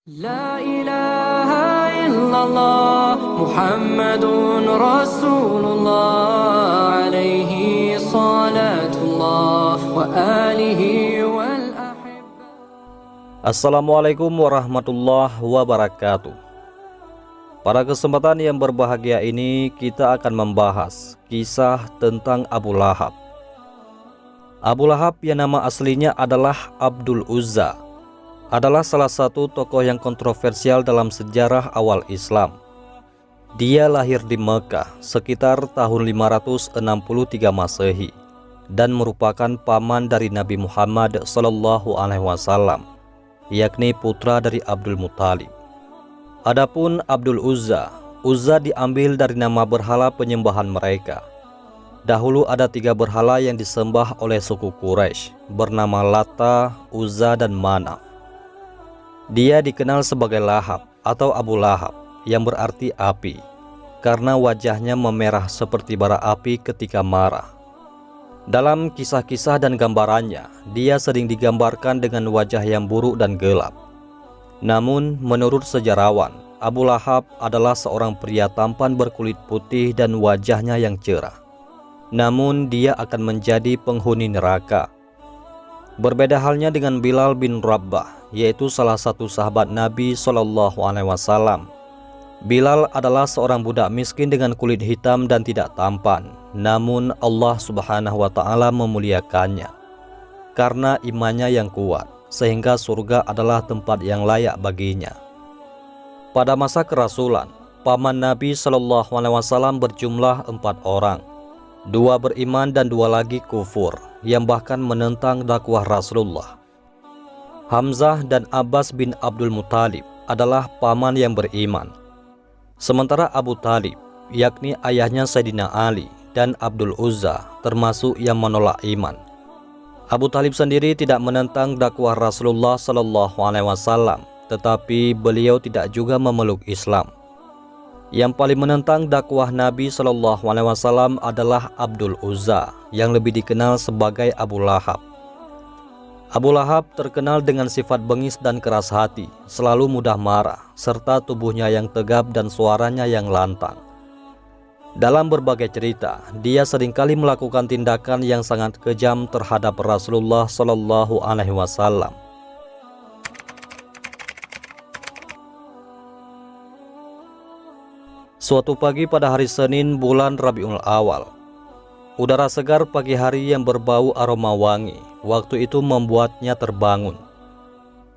La ilaha illallah Muhammadun Rasulullah alaihi salatullah wa alihi wal ahibba. Assalamualaikum warahmatullahi wabarakatuh. Pada kesempatan yang berbahagia ini kita akan membahas kisah tentang Abu Lahab. Abu Lahab yang nama aslinya adalah Abdul Uzza adalah salah satu tokoh yang kontroversial dalam sejarah awal Islam. Dia lahir di Mekah sekitar tahun 563 Masehi dan merupakan paman dari Nabi Muhammad SAW, yakni putra dari Abdul Muthalib. Adapun Abdul Uzza diambil dari nama berhala penyembahan mereka. Dahulu ada 3 berhala yang disembah oleh suku Quraisy bernama Lata, Uzza, dan Manaf. Dia dikenal sebagai Lahab atau Abu Lahab yang berarti api karena wajahnya memerah seperti bara api ketika marah. Dalam kisah-kisah dan gambarannya, dia sering digambarkan dengan wajah yang buruk dan gelap. Namun menurut sejarawan, Abu Lahab adalah seorang pria tampan berkulit putih dan wajahnya yang cerah. Namun dia akan menjadi penghuni neraka. Berbeda halnya dengan Bilal bin Rabbah, yaitu salah satu sahabat Nabi SAW. Bilal adalah seorang budak miskin dengan kulit hitam dan tidak tampan. Namun Allah Subhanahu wa Ta'ala memuliakannya karena imannya yang kuat, sehingga surga adalah tempat yang layak baginya. Pada masa kerasulan, paman Nabi SAW berjumlah 4 orang. 2 beriman dan 2 lagi kufur, yang bahkan menentang dakwah Rasulullah. Hamzah dan Abbas bin Abdul Muthalib adalah paman yang beriman. Sementara Abu Talib, yakni ayahnya Sayyidina Ali, dan Abdul Uzza termasuk yang menolak iman. Abu Talib sendiri tidak menentang dakwah Rasulullah SAW, tetapi beliau tidak juga memeluk Islam. Yang paling menentang dakwah Nabi SAW adalah Abdul Uzza, yang lebih dikenal sebagai Abu Lahab. Abu Lahab terkenal dengan sifat bengis dan keras hati, selalu mudah marah, serta tubuhnya yang tegap dan suaranya yang lantang. Dalam berbagai cerita, dia seringkali melakukan tindakan yang sangat kejam terhadap Rasulullah SAW. Suatu pagi pada hari Senin bulan Rabiul Awal, udara segar pagi hari yang berbau aroma wangi waktu itu membuatnya terbangun.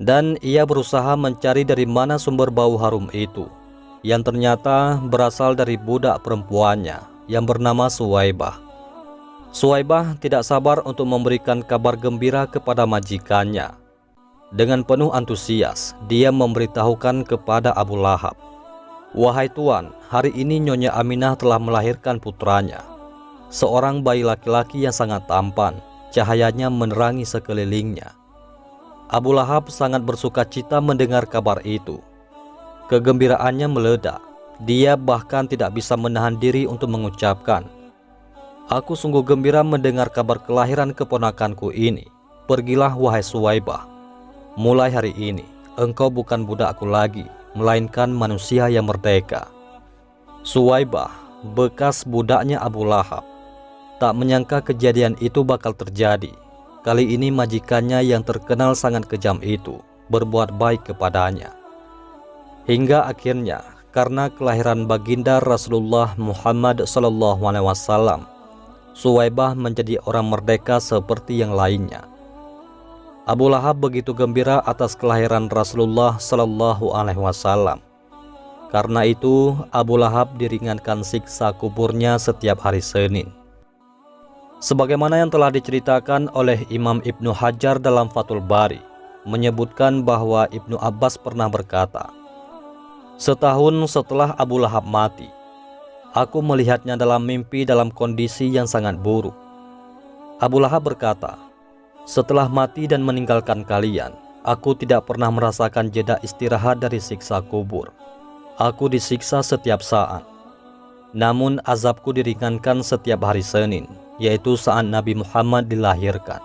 Dan ia berusaha mencari dari mana sumber bau harum itu, yang ternyata berasal dari budak perempuannya yang bernama Suwaibah. Suwaibah tidak sabar untuk memberikan kabar gembira kepada majikannya. Dengan penuh antusias, dia memberitahukan kepada Abu Lahab, "Wahai Tuan, hari ini Nyonya Aminah telah melahirkan putranya. Seorang bayi laki-laki yang sangat tampan, cahayanya menerangi sekelilingnya." Abu Lahab sangat bersuka cita mendengar kabar itu. Kegembiraannya meledak. Dia bahkan tidak bisa menahan diri untuk mengucapkan, "Aku sungguh gembira mendengar kabar kelahiran keponakanku ini. Pergilah wahai Suwaibah. Mulai hari ini, engkau bukan budakku lagi, melainkan manusia yang merdeka." Suwaibah, bekas budaknya Abu Lahab, tak menyangka kejadian itu bakal terjadi. Kali ini majikannya yang terkenal sangat kejam itu berbuat baik kepadanya. Hingga akhirnya, karena kelahiran baginda Rasulullah Muhammad SAW, Suwaibah menjadi orang merdeka seperti yang lainnya. Abu Lahab begitu gembira atas kelahiran Rasulullah SAW. Karena itu, Abu Lahab diringankan siksa kuburnya setiap hari Senin. Sebagaimana yang telah diceritakan oleh Imam Ibnu Hajar dalam Fathul Bari, menyebutkan bahwa Ibnu Abbas pernah berkata, "Setahun setelah Abu Lahab mati, aku melihatnya dalam mimpi dalam kondisi yang sangat buruk." Abu Lahab berkata, "Setelah mati dan meninggalkan kalian, aku tidak pernah merasakan jeda istirahat dari siksa kubur. Aku disiksa setiap saat. Namun azabku diringankan setiap hari Senin, yaitu saat Nabi Muhammad dilahirkan."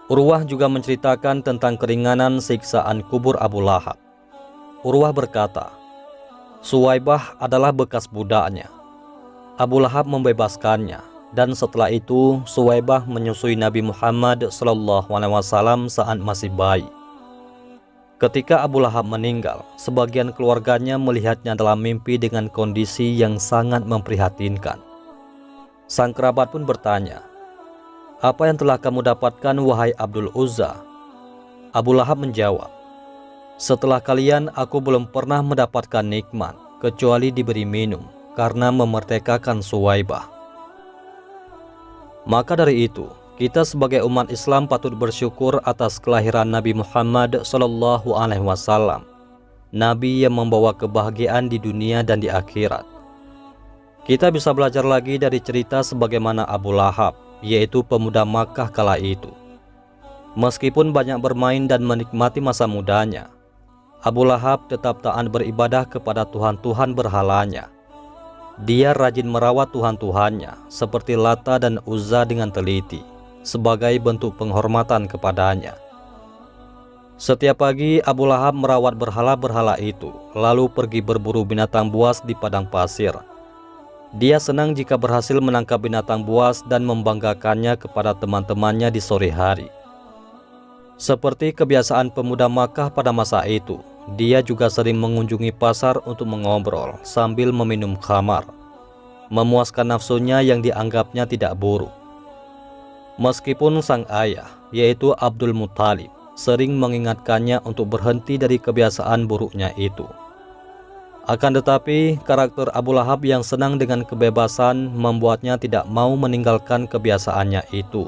Urwah juga menceritakan tentang keringanan siksaan kubur Abu Lahab. Urwah berkata, Suwaibah adalah bekas budaknya. Abu Lahab membebaskannya, dan setelah itu Suwaibah menyusui Nabi Muhammad SAW saat masih bayi. Ketika Abu Lahab meninggal, sebagian keluarganya melihatnya dalam mimpi dengan kondisi yang sangat memprihatinkan. Sang kerabat pun bertanya, "Apa yang telah kamu dapatkan, wahai Abdul Uzza?" Abu Lahab menjawab, "Setelah kalian, aku belum pernah mendapatkan nikmat kecuali diberi minum karena memerdekakan Suwaibah." Maka dari itu, kita sebagai umat Islam patut bersyukur atas kelahiran Nabi Muhammad SAW, Nabi yang membawa kebahagiaan di dunia dan di akhirat. Kita bisa belajar lagi dari cerita sebagaimana Abu Lahab, yaitu pemuda Makkah kala itu. Meskipun banyak bermain dan menikmati masa mudanya, Abu Lahab tetap taat beribadah kepada Tuhan-Tuhan berhalanya. Dia rajin merawat Tuhan-Tuhannya seperti Lata dan Uzza dengan teliti, sebagai bentuk penghormatan kepadanya. Setiap pagi Abu Lahab merawat berhala-berhala itu, lalu pergi berburu binatang buas di padang pasir. Dia senang jika berhasil menangkap binatang buas dan membanggakannya kepada teman-temannya di sore hari. Seperti kebiasaan pemuda Makkah pada masa itu, dia juga sering mengunjungi pasar untuk mengobrol sambil meminum khamar, memuaskan nafsunya yang dianggapnya tidak buruk. Meskipun sang ayah, yaitu Abdul Muthalib, sering mengingatkannya untuk berhenti dari kebiasaan buruknya itu. Akan tetapi, karakter Abu Lahab yang senang dengan kebebasan membuatnya tidak mau meninggalkan kebiasaannya itu.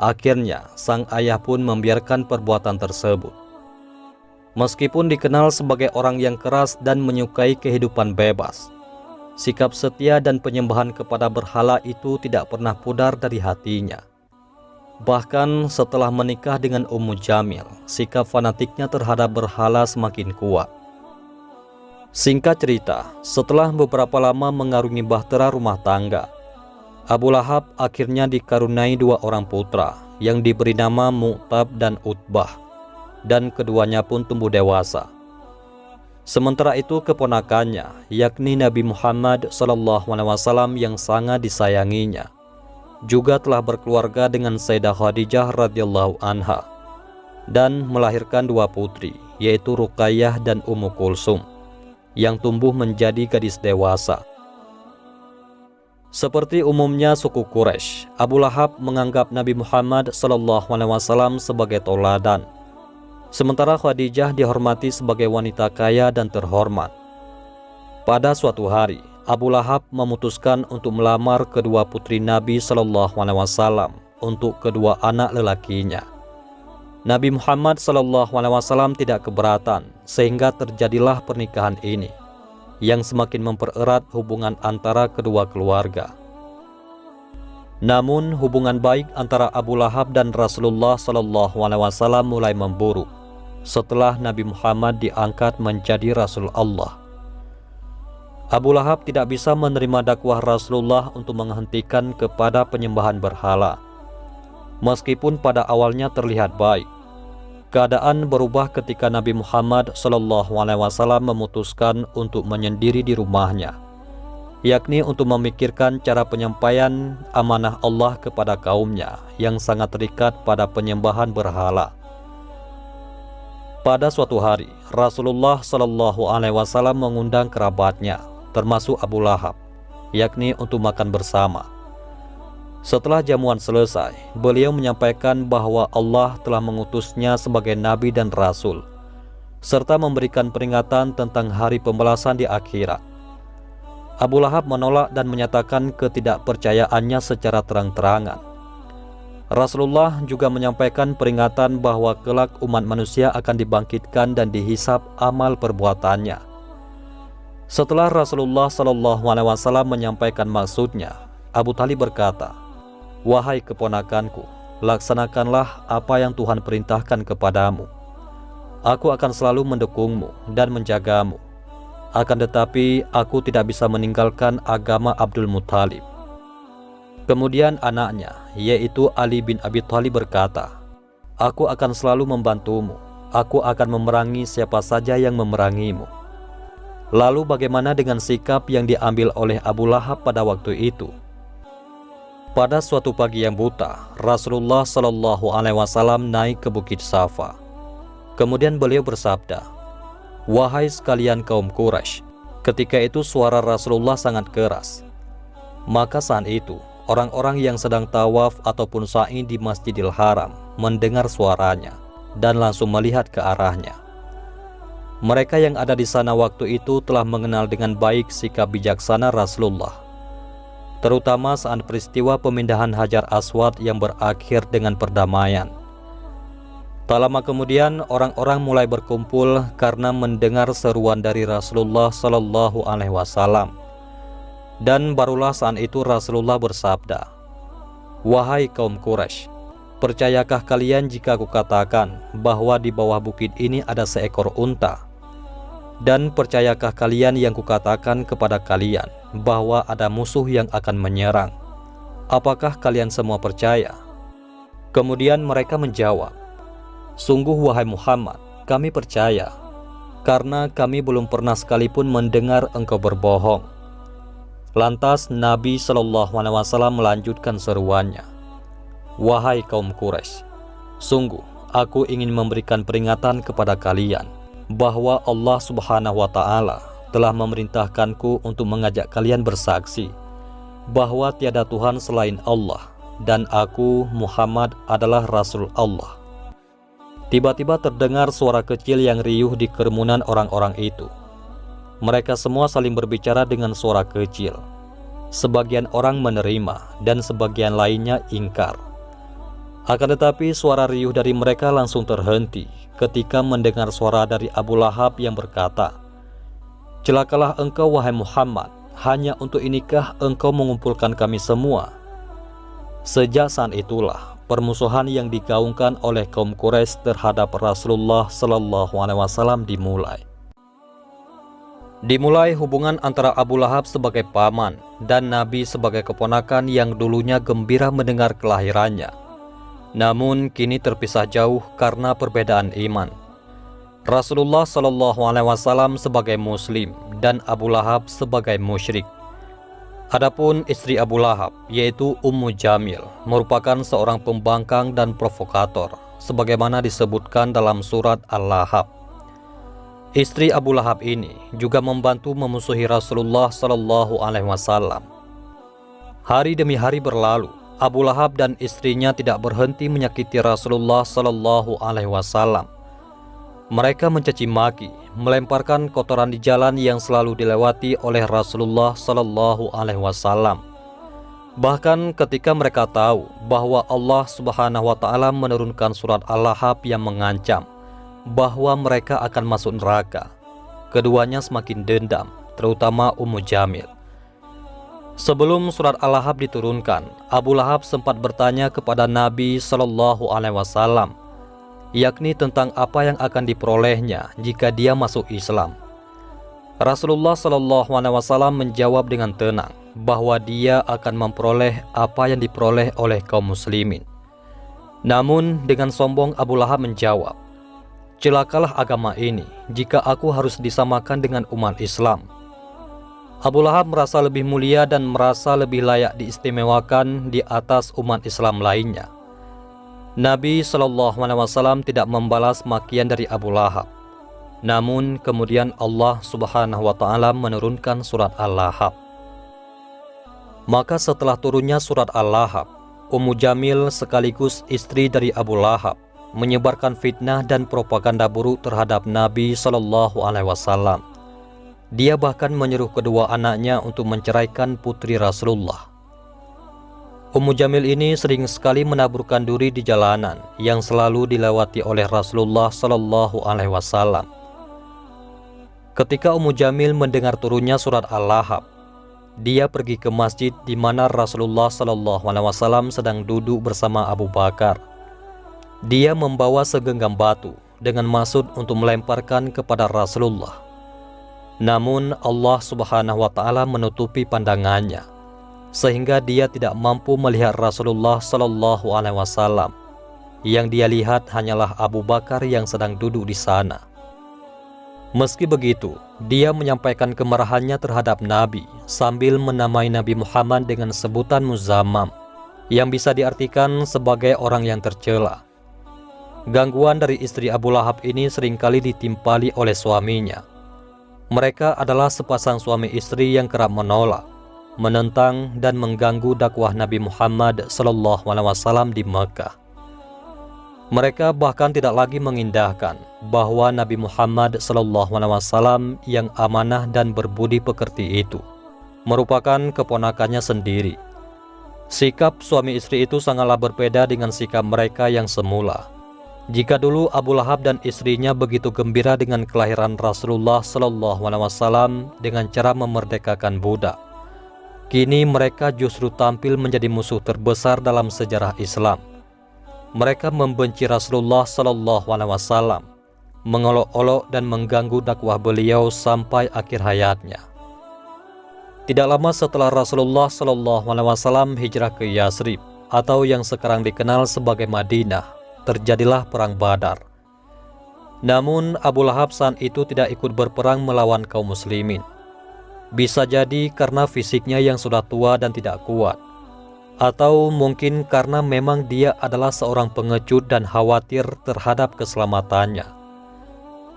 Akhirnya, sang ayah pun membiarkan perbuatan tersebut. Meskipun dikenal sebagai orang yang keras dan menyukai kehidupan bebas, sikap setia dan penyembahan kepada berhala itu tidak pernah pudar dari hatinya. Bahkan setelah menikah dengan Ummu Jamil, sikap fanatiknya terhadap berhala semakin kuat. Singkat cerita, setelah beberapa lama mengarungi bahtera rumah tangga, Abu Lahab akhirnya dikaruniai 2 orang putra yang diberi nama Mu'tab dan Utbah, dan keduanya pun tumbuh dewasa. Sementara itu keponakannya, yakni Nabi Muhammad SAW yang sangat disayanginya, juga telah berkeluarga dengan Sayyidah Khadijah radhiyallahu anha dan melahirkan 2 putri, yaitu Ruqayyah dan Ummu Kulsum, yang tumbuh menjadi gadis dewasa. Seperti umumnya suku Quraisy, Abu Lahab menganggap Nabi Muhammad SAW sebagai tauladan. Sementara Khadijah dihormati sebagai wanita kaya dan terhormat. Pada suatu hari, Abu Lahab memutuskan untuk melamar kedua putri Nabi SAW untuk kedua anak lelakinya. Nabi Muhammad SAW tidak keberatan, sehingga terjadilah pernikahan ini, yang semakin mempererat hubungan antara kedua keluarga. Namun hubungan baik antara Abu Lahab dan Rasulullah SAW mulai memburuk setelah Nabi Muhammad diangkat menjadi Rasul Allah. Abu Lahab tidak bisa menerima dakwah Rasulullah untuk menghentikan kepada penyembahan berhala. Meskipun pada awalnya terlihat baik, keadaan berubah ketika Nabi Muhammad SAW memutuskan untuk menyendiri di rumahnya, yakni untuk memikirkan cara penyampaian amanah Allah kepada kaumnya yang sangat terikat pada penyembahan berhala. Pada suatu hari, Rasulullah SAW mengundang kerabatnya, termasuk Abu Lahab, yakni untuk makan bersama. Setelah jamuan selesai, beliau menyampaikan bahwa Allah telah mengutusnya sebagai Nabi dan Rasul, serta memberikan peringatan tentang hari pembalasan di akhirat. Abu Lahab menolak dan menyatakan ketidakpercayaannya secara terang-terangan. Rasulullah juga menyampaikan peringatan bahwa kelak umat manusia akan dibangkitkan dan dihisab amal perbuatannya. Setelah Rasulullah SAW menyampaikan maksudnya, Abu Thalib berkata, "Wahai keponakanku, laksanakanlah apa yang Tuhan perintahkan kepadamu. Aku akan selalu mendukungmu dan menjagamu. Akan tetapi aku tidak bisa meninggalkan agama Abdul Muthalib." Kemudian anaknya, yaitu Ali bin Abi Thalib berkata, "Aku akan selalu membantumu. aku akan memerangi siapa saja yang memerangimu. Lalu bagaimana dengan sikap yang diambil oleh Abu Lahab pada waktu itu? Pada suatu pagi yang buta, Rasulullah Shallallahu Alaihi Wasallam naik ke Bukit Safa. Kemudian beliau bersabda, "Wahai sekalian kaum Quraisy," ketika itu suara Rasulullah sangat keras. Maka saat itu, orang-orang yang sedang tawaf ataupun sa'i di Masjidil Haram mendengar suaranya dan langsung melihat ke arahnya. Mereka yang ada di sana waktu itu telah mengenal dengan baik sikap bijaksana Rasulullah, terutama saat peristiwa pemindahan Hajar Aswad yang berakhir dengan perdamaian. Tak lama kemudian orang-orang mulai berkumpul karena mendengar seruan dari Rasulullah Shallallahu Alaihi Wasallam. Dan barulah saat itu Rasulullah bersabda, "Wahai kaum Quraisy, percayakah kalian jika aku katakan bahwa di bawah bukit ini ada seekor unta? Dan percayakah kalian yang kukatakan kepada kalian bahwa ada musuh yang akan menyerang? Apakah kalian semua percaya?" Kemudian mereka menjawab, "Sungguh wahai Muhammad, kami percaya, karena kami belum pernah sekalipun mendengar engkau berbohong." Lantas Nabi Shallallahu Alaihi Wasallam melanjutkan seruannya, "Wahai kaum Quraisy, sungguh aku ingin memberikan peringatan kepada kalian bahwa Allah Subhanahu wa Ta'ala telah memerintahkanku untuk mengajak kalian bersaksi bahwa tiada Tuhan selain Allah dan aku Muhammad adalah Rasul Allah." Tiba-tiba terdengar suara kecil yang riuh di kerumunan orang-orang itu. Mereka semua saling berbicara dengan suara kecil. Sebagian orang menerima dan sebagian lainnya ingkar. Akan tetapi suara riuh dari mereka langsung terhenti ketika mendengar suara dari Abu Lahab yang berkata, "Celakalah engkau wahai Muhammad, hanya untuk inikah engkau mengumpulkan kami semua?" Sejak saat itulah permusuhan yang digaungkan oleh kaum Quraisy terhadap Rasulullah Shallallahu Alaihi Wasallam dimulai. Dimulai hubungan antara Abu Lahab sebagai paman dan Nabi sebagai keponakan yang dulunya gembira mendengar kelahirannya, namun kini terpisah jauh karena perbedaan iman. Rasulullah Shallallahu Alaihi Wasallam sebagai Muslim dan Abu Lahab sebagai musyrik. Adapun istri Abu Lahab, yaitu Ummu Jamil, merupakan seorang pembangkang dan provokator, sebagaimana disebutkan dalam surat Al-Lahab. Istri Abu Lahab ini juga membantu memusuhi Rasulullah Shallallahu Alaihi Wasallam. Hari demi hari berlalu, Abu Lahab dan istrinya tidak berhenti menyakiti Rasulullah Shallallahu Alaihi Wasallam. Mereka mencaci maki, melemparkan kotoran di jalan yang selalu dilewati oleh Rasulullah Shallallahu Alaihi Wasallam. Bahkan ketika mereka tahu bahwa Allah Subhanahu wa Ta'ala menurunkan surat Al-Lahab yang mengancam bahwa mereka akan masuk neraka, keduanya semakin dendam, terutama Ummu Jamil. Sebelum surat Al-Lahab diturunkan, Abu Lahab sempat bertanya kepada Nabi Shallallahu Alaihi Wasallam, yakni tentang apa yang akan diperolehnya jika dia masuk Islam. Rasulullah Shallallahu Alaihi Wasallam menjawab dengan tenang bahwa dia akan memperoleh apa yang diperoleh oleh kaum muslimin. Namun dengan sombong Abu Lahab menjawab, "Celakalah agama ini jika aku harus disamakan dengan umat Islam." Abu Lahab merasa lebih mulia dan merasa lebih layak diistimewakan di atas umat Islam lainnya. Nabi Shallallahu Alaihi Wasallam tidak membalas makian dari Abu Lahab. Namun kemudian Allah Subhanahu wa Ta'ala menurunkan surat Al-Lahab. Maka setelah turunnya surat Al-Lahab, Ummu Jamil sekaligus istri dari Abu Lahab menyebarkan fitnah dan propaganda buruk terhadap Nabi Shallallahu Alaihi Wasallam. Dia bahkan menyuruh kedua anaknya untuk menceraikan putri Rasulullah. Ummu Jamil ini sering sekali menaburkan duri di jalanan yang selalu dilewati oleh Rasulullah Shallallahu Alaihi Wasallam. Ketika Ummu Jamil mendengar turunnya surat Al-Lahab, dia pergi ke masjid di mana Rasulullah Shallallahu Alaihi Wasallam sedang duduk bersama Abu Bakar. Dia membawa segenggam batu dengan maksud untuk melemparkan kepada Rasulullah. Namun Allah Subhanahu wa Ta'ala menutupi pandangannya, sehingga dia tidak mampu melihat Rasulullah Shallallahu Alaihi Wasallam. Yang dia lihat hanyalah Abu Bakar yang sedang duduk di sana. Meski begitu, dia menyampaikan kemarahannya terhadap Nabi sambil menamai Nabi Muhammad dengan sebutan Muzammam, yang bisa diartikan sebagai orang yang tercela. Gangguan dari istri Abu Lahab ini seringkali ditimpali oleh suaminya. Mereka adalah sepasang suami istri yang kerap menolak, menentang dan mengganggu dakwah Nabi Muhammad SAW di Mekah. Mereka bahkan tidak lagi mengindahkan bahwa Nabi Muhammad SAW yang amanah dan berbudi pekerti itu merupakan keponakannya sendiri. Sikap suami istri itu sangatlah berbeda dengan sikap mereka yang semula. Jika dulu Abu Lahab dan istrinya begitu gembira dengan kelahiran Rasulullah SAW dengan cara memerdekakan budak, kini mereka justru tampil menjadi musuh terbesar dalam sejarah Islam. Mereka membenci Rasulullah SAW, mengolok-olok dan mengganggu dakwah beliau sampai akhir hayatnya. Tidak lama setelah Rasulullah SAW hijrah ke Yasrib, atau yang sekarang dikenal sebagai Madinah, terjadilah perang Badar. Namun Abu Lahab saat itu tidak ikut berperang melawan kaum muslimin. Bisa jadi karena fisiknya yang sudah tua dan tidak kuat, atau mungkin karena memang dia adalah seorang pengecut dan khawatir terhadap keselamatannya.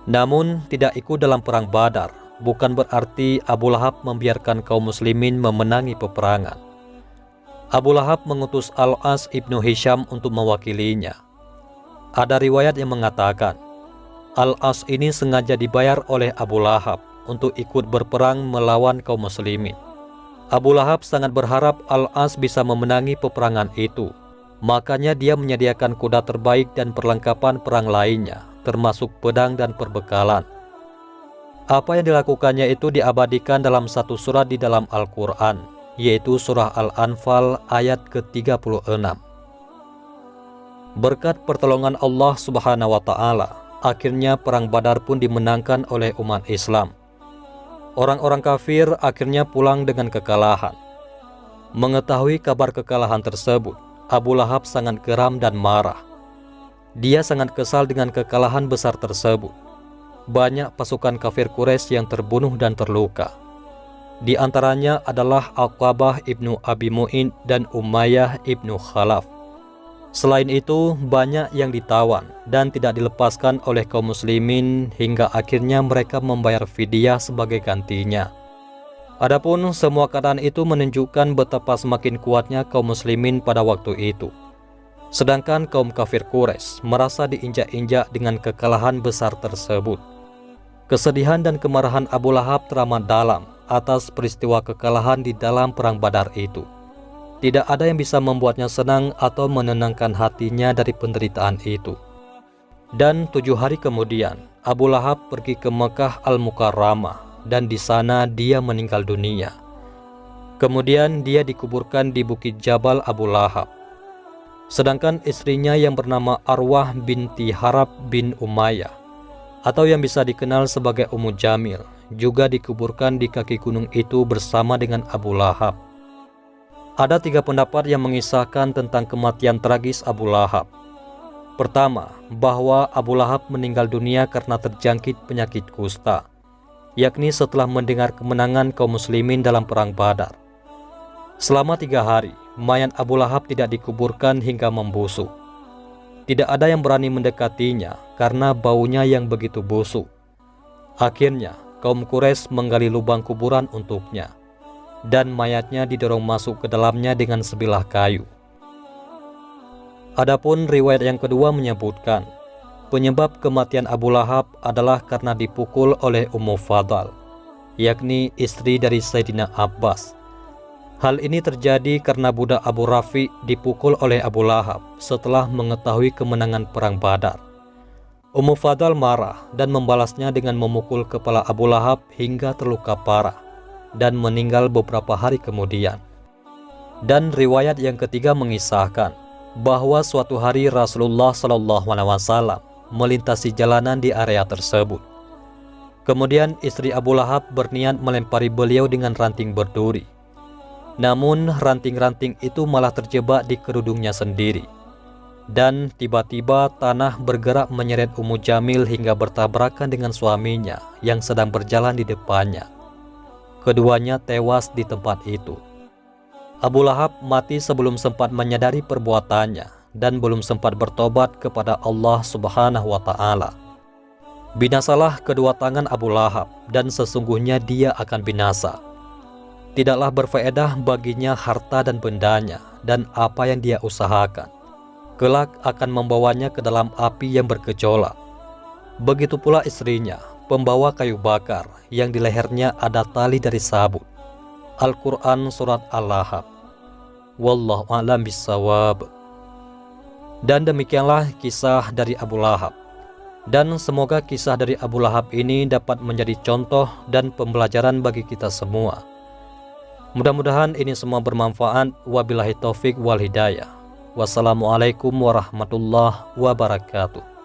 Namun tidak ikut dalam perang Badar bukan berarti Abu Lahab membiarkan kaum muslimin memenangi peperangan. Abu Lahab mengutus Al-As ibnu Hisham untuk mewakilinya. Ada riwayat yang mengatakan Al-As ini sengaja dibayar oleh Abu Lahab untuk ikut berperang melawan kaum muslimin. Abu Lahab sangat berharap Al-As bisa memenangi peperangan itu. Makanya dia menyediakan kuda terbaik dan perlengkapan perang lainnya, termasuk pedang dan perbekalan. Apa yang dilakukannya itu diabadikan dalam satu surat di dalam Al-Quran, yaitu surah Al-Anfal ayat ke-36. Berkat pertolongan Allah Subhanahu wa Ta'ala, akhirnya perang Badar pun dimenangkan oleh umat Islam. Orang-orang kafir akhirnya pulang dengan kekalahan. Mengetahui kabar kekalahan tersebut, Abu Lahab sangat geram dan marah. Dia sangat kesal dengan kekalahan besar tersebut. Banyak pasukan kafir Quraisy yang terbunuh dan terluka. Di antaranya adalah Aqabah ibnu Abi Mu'in dan Umayyah ibnu Khalaf. Selain itu, banyak yang ditawan dan tidak dilepaskan oleh kaum muslimin hingga akhirnya mereka membayar fidyah sebagai gantinya. Adapun semua keadaan itu menunjukkan betapa semakin kuatnya kaum muslimin pada waktu itu. Sedangkan kaum kafir Quraisy merasa diinjak-injak dengan kekalahan besar tersebut. Kesedihan dan kemarahan Abu Lahab teramat dalam atas peristiwa kekalahan di dalam perang Badar itu. Tidak ada yang bisa membuatnya senang atau menenangkan hatinya dari penderitaan itu. Dan 7 hari kemudian, Abu Lahab pergi ke Mekah Al-Mukarramah dan di sana dia meninggal dunia. Kemudian dia dikuburkan di Bukit Jabal Abu Lahab. Sedangkan istrinya yang bernama Arwah binti Harab bin Umayyah, atau yang bisa dikenal sebagai Ummu Jamil, juga dikuburkan di kaki gunung itu bersama dengan Abu Lahab. Ada 3 pendapat yang mengisahkan tentang kematian tragis Abu Lahab. Pertama, bahwa Abu Lahab meninggal dunia karena terjangkit penyakit kusta, yakni setelah mendengar kemenangan kaum muslimin dalam perang Badar. Selama 3 hari, mayat Abu Lahab tidak dikuburkan hingga membusuk. Tidak ada yang berani mendekatinya karena baunya yang begitu busuk. Akhirnya, kaum Quraisy menggali lubang kuburan untuknya, dan mayatnya didorong masuk ke dalamnya dengan sebilah kayu. Adapun riwayat yang kedua menyebutkan penyebab kematian Abu Lahab adalah karena dipukul oleh Ummu Fadl, yakni istri dari Sayyidina Abbas. Hal ini terjadi karena budak Abu Rafi dipukul oleh Abu Lahab setelah mengetahui kemenangan perang Badar. Ummu Fadl marah dan membalasnya dengan memukul kepala Abu Lahab hingga terluka parah dan meninggal beberapa hari kemudian. Dan riwayat yang ketiga mengisahkan bahwa suatu hari Rasulullah SAW melintasi jalanan di area tersebut. Kemudian istri Abu Lahab berniat melempari beliau dengan ranting berduri. Namun ranting-ranting itu malah terjebak di kerudungnya sendiri. Dan tiba-tiba tanah bergerak menyeret Ummu Jamil hingga bertabrakan dengan suaminya yang sedang berjalan di depannya. Keduanya tewas di tempat itu. Abu Lahab mati sebelum sempat menyadari perbuatannya dan belum sempat bertobat kepada Allah Subhanahu wa Ta'ala. Binasalah kedua tangan Abu Lahab, dan sesungguhnya dia akan binasa. Tidaklah berfaedah baginya harta dan bendanya, dan apa yang dia usahakan. Kelak akan membawanya ke dalam api yang bergejolak. Begitu pula istrinya, pembawa kayu bakar, yang di lehernya ada tali dari sabut. Al-Quran Surat Al-Lahab. Wallahu a'lam bissawab. Dan demikianlah kisah dari Abu Lahab. Dan semoga kisah dari Abu Lahab ini dapat menjadi contoh dan pembelajaran bagi kita semua. Mudah-mudahan ini semua bermanfaat. Wabillahi taufik wal hidayah. Wassalamualaikum warahmatullahi wabarakatuh.